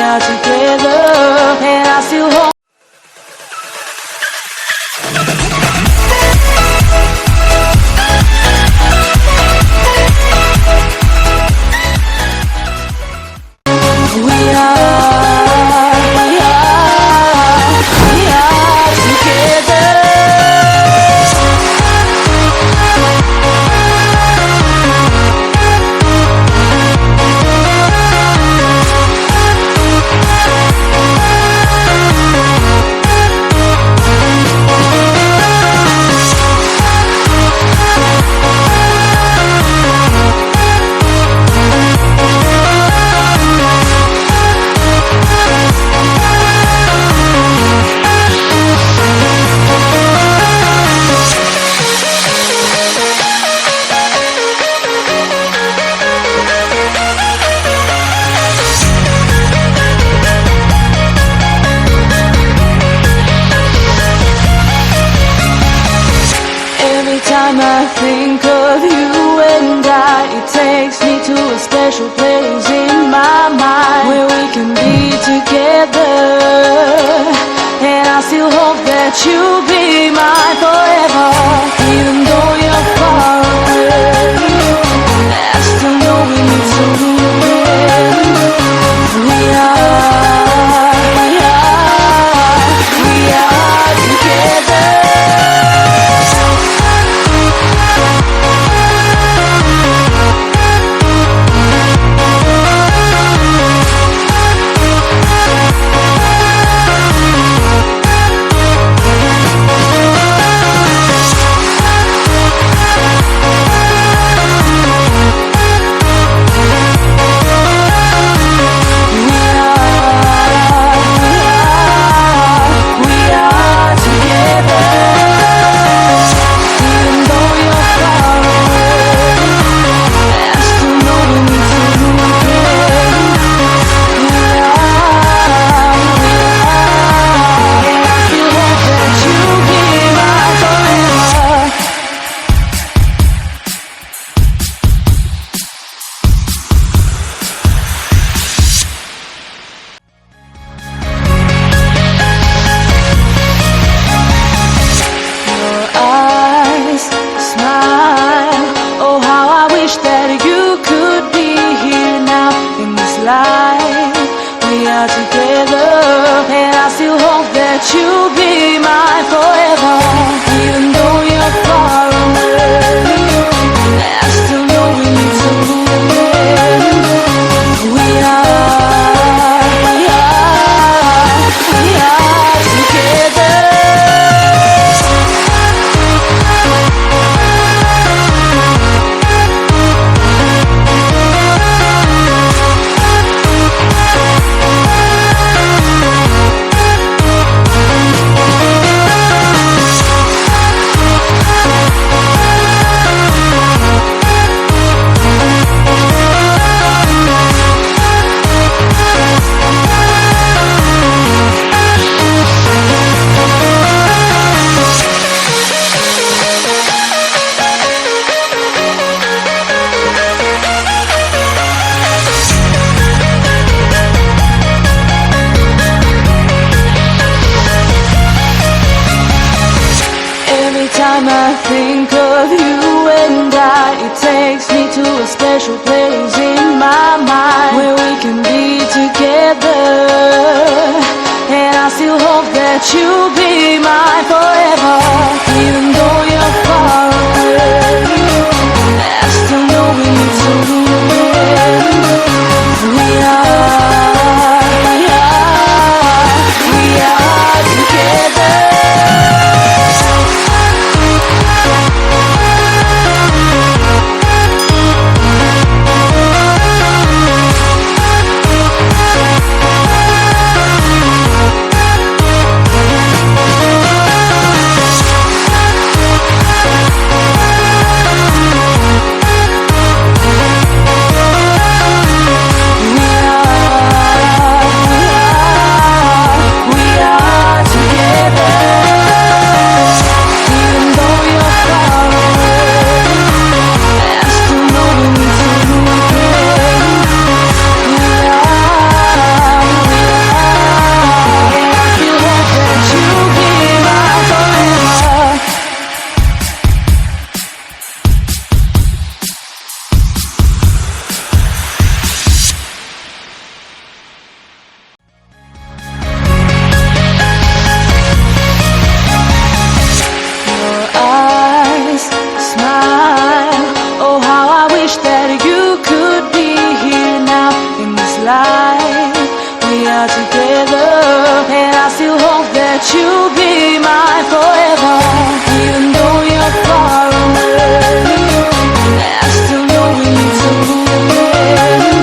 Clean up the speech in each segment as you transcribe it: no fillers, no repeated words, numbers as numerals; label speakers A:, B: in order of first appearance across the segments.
A: are together, and I still hold. I think of you and it takes me to a special place in my mind where we can be together, and I still hope that you'll be mine forever. Even though you're far away, I still know we need to move. We are together. You'll be mine forever. Even though you're far away, I still know we need to move in. We are together. I think of you and it takes me to a special place in my mind where we can be together, and I still hope that you'll be mine forever. Even though you're far away, I still know we need to move in. We are together. are together, and I still hope that you'll be mine forever. Even though you're far away, I still know we need to move in.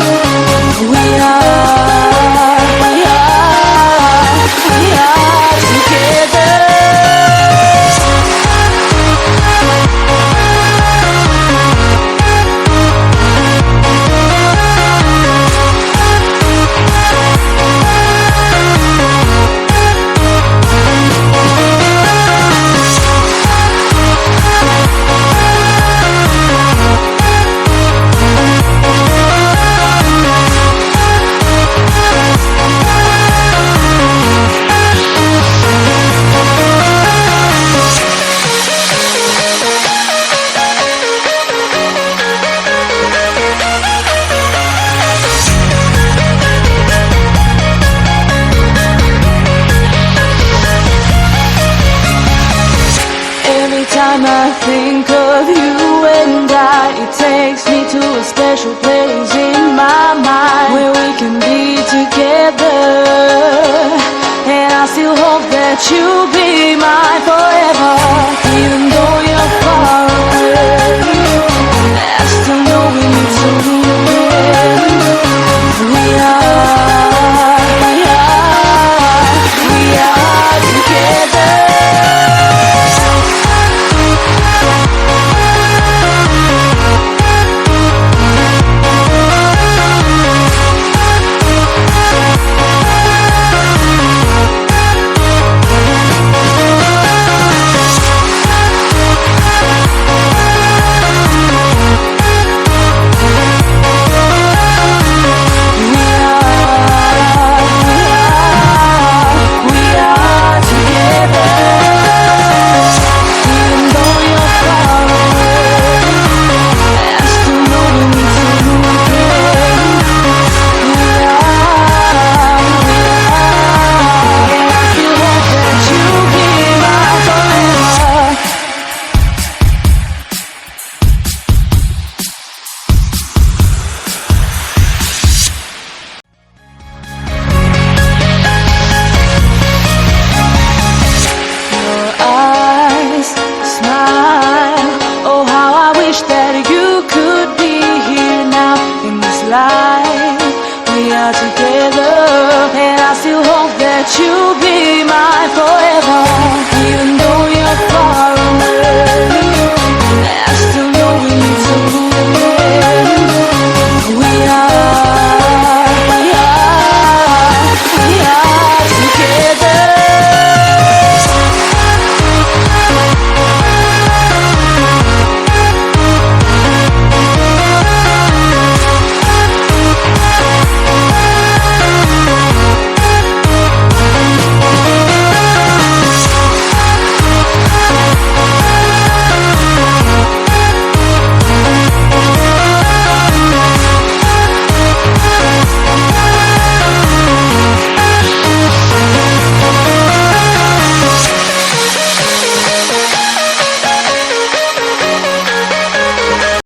A: We are together. Every time I think of you and it takes me to a special place in my mind where we can be together, and I still hope that you'll be mine forever. Even though you're far away, I still know we need to move in. We are together. We are together, and I still hope that you'll be